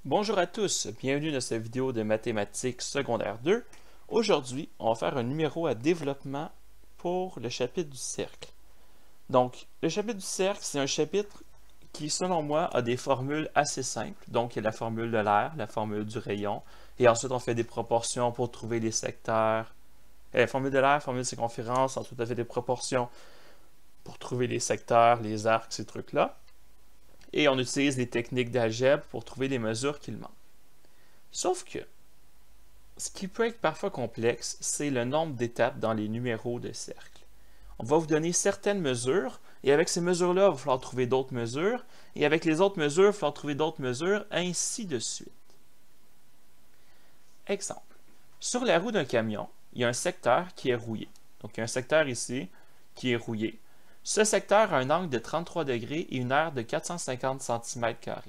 Bonjour à tous, bienvenue dans cette vidéo de mathématiques secondaire 2. Aujourd'hui, on va faire un numéro à développement pour le chapitre du cercle. Donc, le chapitre du cercle, c'est un chapitre qui, selon moi, a des formules assez simples. Donc, il y a la formule de l'air, la formule du rayon, et ensuite on fait des proportions pour trouver les secteurs. La formule de l'air, formule de circonférence, ensuite on fait des proportions pour trouver les secteurs, les arcs, ces trucs-là. Et on utilise des techniques d'algèbre pour trouver les mesures qu'il manque. Sauf que, ce qui peut être parfois complexe, c'est le nombre d'étapes dans les numéros de cercle. On va vous donner certaines mesures, et avec ces mesures-là, il va falloir trouver d'autres mesures, et avec les autres mesures, il va falloir trouver d'autres mesures, ainsi de suite. Exemple. Sur la roue d'un camion, il y a un secteur qui est rouillé. Donc, il y a un secteur ici qui est rouillé. Ce secteur a un angle de 33 degrés et une aire de 450 cm².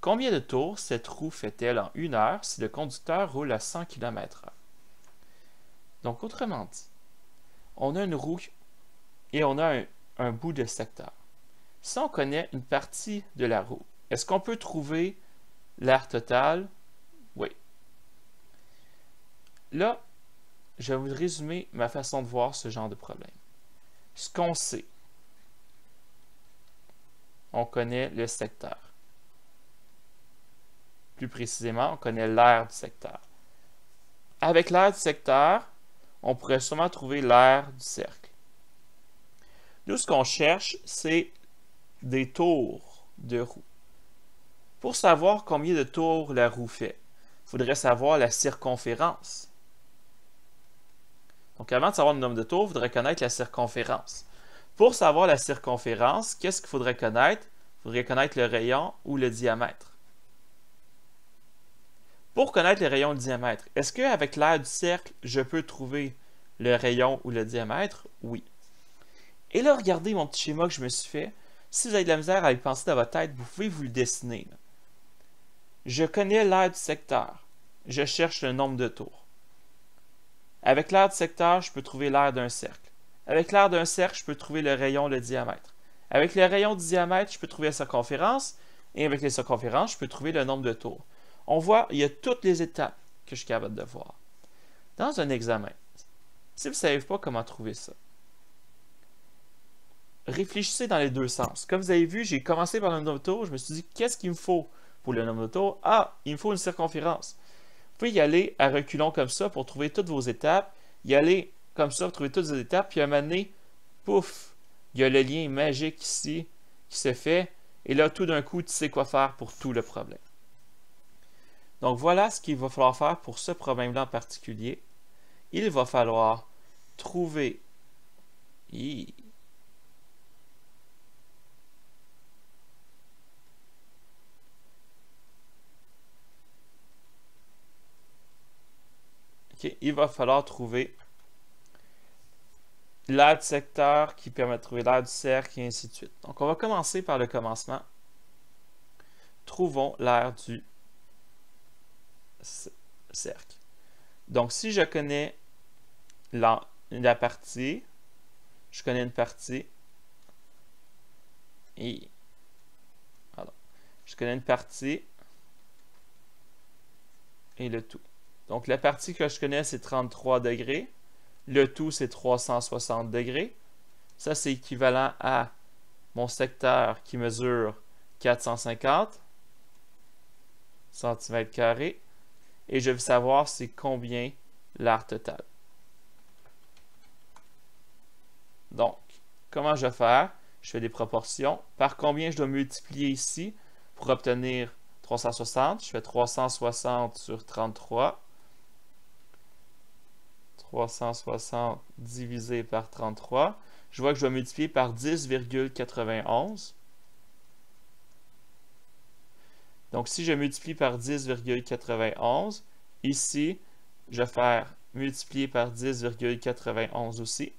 Combien de tours cette roue fait-elle en une heure si le conducteur roule à 100 km/h? Donc, autrement dit, on a une roue et on a un bout de secteur. Si on connaît une partie de la roue, est-ce qu'on peut trouver l'aire totale? Oui. Là, je vais vous résumer ma façon de voir ce genre de problème. Ce qu'on sait, on connaît le secteur. Plus précisément, on connaît l'aire du secteur. Avec l'aire du secteur, on pourrait sûrement trouver l'aire du cercle. Nous, ce qu'on cherche, c'est des tours de roue. Pour savoir combien de tours la roue fait, il faudrait savoir la circonférence. Donc, avant de savoir le nombre de tours, il faudrait connaître la circonférence. Pour savoir la circonférence, qu'est-ce qu'il faudrait connaître? Il faudrait connaître le rayon ou le diamètre. Pour connaître le rayon ou le diamètre, est-ce qu'avec l'aire du cercle, je peux trouver le rayon ou le diamètre? Oui. Et là, regardez mon petit schéma que je me suis fait. Si vous avez de la misère à y penser dans votre tête, vous pouvez vous le dessiner. Je connais l'aire du secteur. Je cherche le nombre de tours. Avec l'aire du secteur, je peux trouver l'aire d'un cercle. Avec l'aire d'un cercle, je peux trouver le rayon, le diamètre. Avec le rayon du diamètre, je peux trouver la circonférence. Et avec les circonférences, je peux trouver le nombre de tours. On voit, il y a toutes les étapes que je suis capable de voir. Dans un examen, si vous ne savez pas comment trouver ça, réfléchissez dans les deux sens. Comme vous avez vu, j'ai commencé par le nombre de tours. Je me suis dit, qu'est-ce qu'il me faut pour le nombre de tours? Ah, il me faut une circonférence. Vous pouvez y aller à reculons comme ça pour trouver toutes vos étapes. Y aller comme ça pour trouver toutes les étapes. Puis à un moment donné, pouf, il y a le lien magique ici qui se fait. Et là, tout d'un coup, tu sais quoi faire pour tout le problème. Donc voilà ce qu'il va falloir faire pour ce problème-là en particulier. Il va falloir trouver... Okay. Il va falloir trouver l'aire du secteur qui permet de trouver l'aire du cercle et ainsi de suite. Donc on va commencer par le commencement. Trouvons l'aire du cercle. Donc si je connais la partie, je connais une partie, et pardon, je connais une partie et le tout. Donc la partie que je connais, c'est 33 degrés. Le tout, c'est 360 degrés. Ça, c'est équivalent à mon secteur qui mesure 450 cm². Et je veux savoir c'est combien l'aire totale. Donc, comment je vais faire? Je fais des proportions. Par combien je dois multiplier ici pour obtenir 360? Je fais 360 sur 33. 360 divisé par 33. Je vois que je vais multiplier par 10,91. Donc, si je multiplie par 10,91, ici, je vais faire multiplier par 10,91 aussi.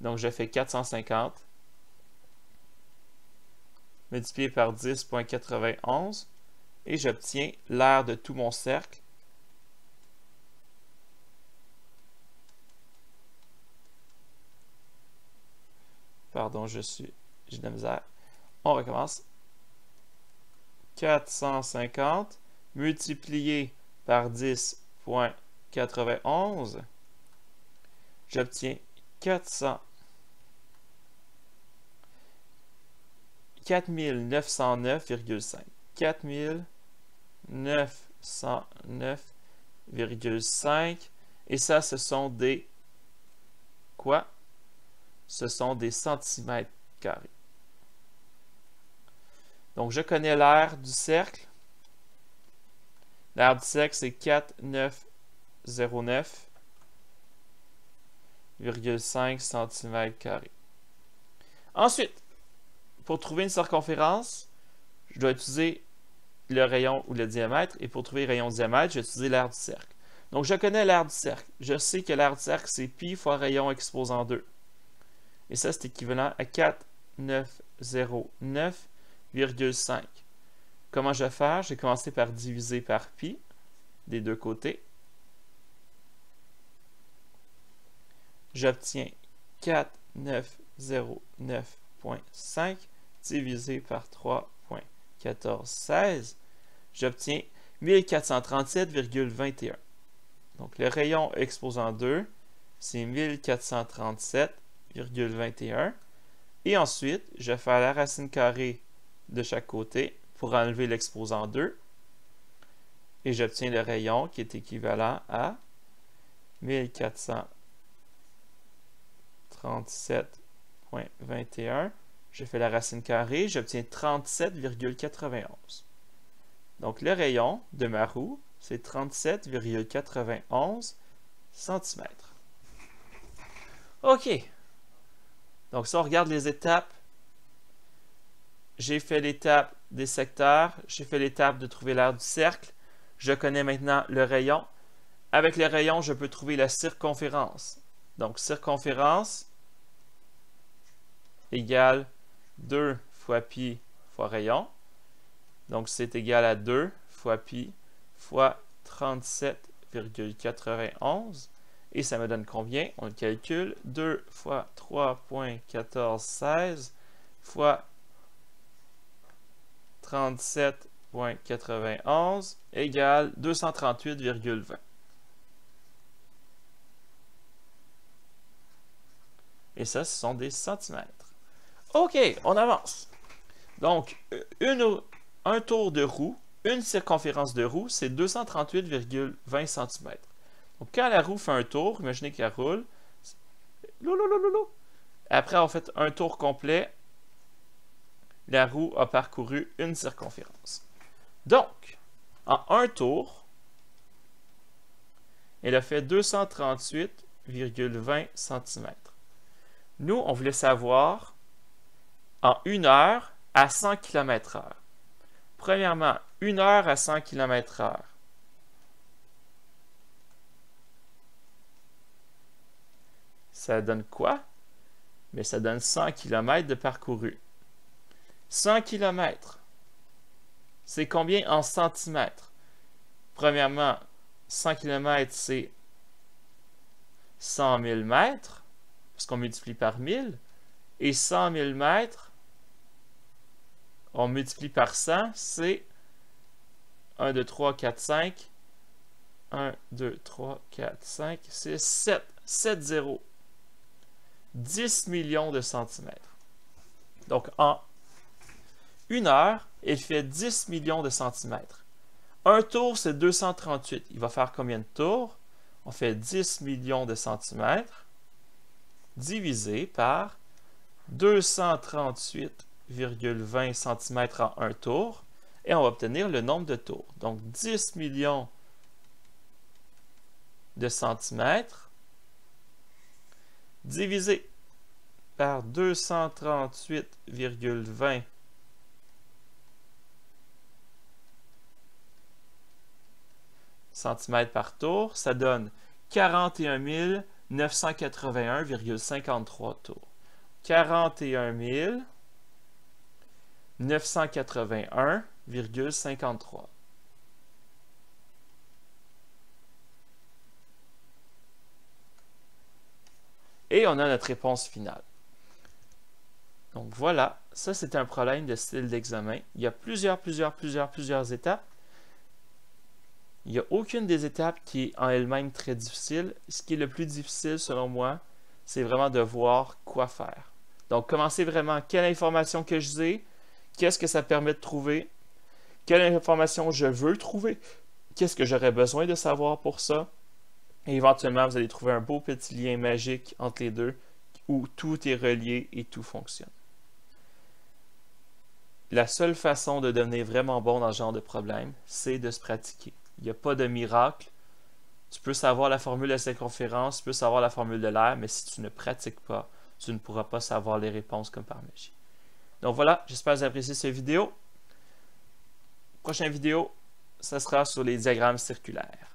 Donc, je fais 450 multiplié par 10,91 et j'obtiens l'aire de tout mon cercle. Pardon, j'ai de la misère. On recommence. 450 multiplié par 10,91, j'obtiens 4909,5. 4909,5. Et ça, ce sont des quoi? Ce sont des centimètres carrés. Donc, je connais l'aire du cercle. L'aire du cercle, c'est 4909,5 cm². Ensuite, pour trouver une circonférence, je dois utiliser le rayon ou le diamètre. Et pour trouver le rayon diamètre, je vais utiliser l'aire du cercle. Donc, je connais l'aire du cercle. Je sais que l'aire du cercle, c'est pi fois rayon exposant 2. Et ça, c'est équivalent à 4909,5. Comment je vais faire? Je vais commencer par diviser par pi des deux côtés. J'obtiens 4909,5 divisé par 3,1416. J'obtiens 1437,21. Donc, le rayon exposant 2, c'est 1437,21. Et ensuite, je vais faire la racine carrée de chaque côté pour enlever l'exposant 2. Et j'obtiens le rayon qui est équivalent à 1437,21. Je fais la racine carrée, j'obtiens 37,91. Donc, le rayon de ma roue, c'est 37,91 cm. OK. Donc, si on regarde les étapes, j'ai fait l'étape des secteurs, j'ai fait l'étape de trouver l'aire du cercle. Je connais maintenant le rayon. Avec le rayon, je peux trouver la circonférence. Donc, circonférence égale 2 fois pi fois rayon. Donc, c'est égal à 2 fois pi fois 37,91. Et ça me donne combien? On le calcule. 2 fois 3,1416 fois 37,91 égale 238,20. Et ça, ce sont des centimètres. OK, on avance. Donc, un tour de roue, une circonférence de roue, c'est 238,20 cm. Donc, quand la roue fait un tour, imaginez qu'elle roule. Après avoir fait un tour complet, la roue a parcouru une circonférence. Donc, en un tour, elle a fait 238,20 cm. Nous, on voulait savoir en 1 heure à 100 km/h. Premièrement, 1 heure à 100 km/h. Ça donne quoi? Mais ça donne 100 km de parcouru. 100 km, c'est combien en centimètres? Premièrement, 100 km, c'est 100 000 mètres, parce qu'on multiplie par 1000. Et 100 000 mètres, on multiplie par 100, c'est 1, 2, 3, 4, 5. 1, 2, 3, 4, 5, c'est 7. 7 zéros. 10 millions de centimètres. Donc, en 1 heure, il fait 10 millions de centimètres. Un tour, c'est 238. Il va faire combien de tours? On fait 10 millions de centimètres divisé par 238,20 cm en un tour. Et on va obtenir le nombre de tours. Donc, 10 millions de centimètres divisé par 238,20 cm par tour, ça donne 41 981,53 tours. 41 981,53. Et on a notre réponse finale. Donc voilà, ça c'est un problème de style d'examen. Il y a plusieurs étapes. Il n'y a aucune des étapes qui est en elle-même très difficile. Ce qui est le plus difficile selon moi, c'est vraiment de voir quoi faire. Donc, commencer vraiment quelle information que j'ai, qu'est-ce que ça permet de trouver, quelle information je veux trouver, qu'est-ce que j'aurais besoin de savoir pour ça. Et éventuellement, vous allez trouver un beau petit lien magique entre les deux où tout est relié et tout fonctionne. La seule façon de devenir vraiment bon dans ce genre de problème, c'est de se pratiquer. Il n'y a pas de miracle. Tu peux savoir la formule de circonférence, tu peux savoir la formule de l'air, mais si tu ne pratiques pas, tu ne pourras pas savoir les réponses comme par magie. Donc voilà, j'espère que vous avez apprécié cette vidéo. Prochaine vidéo, ça sera sur les diagrammes circulaires.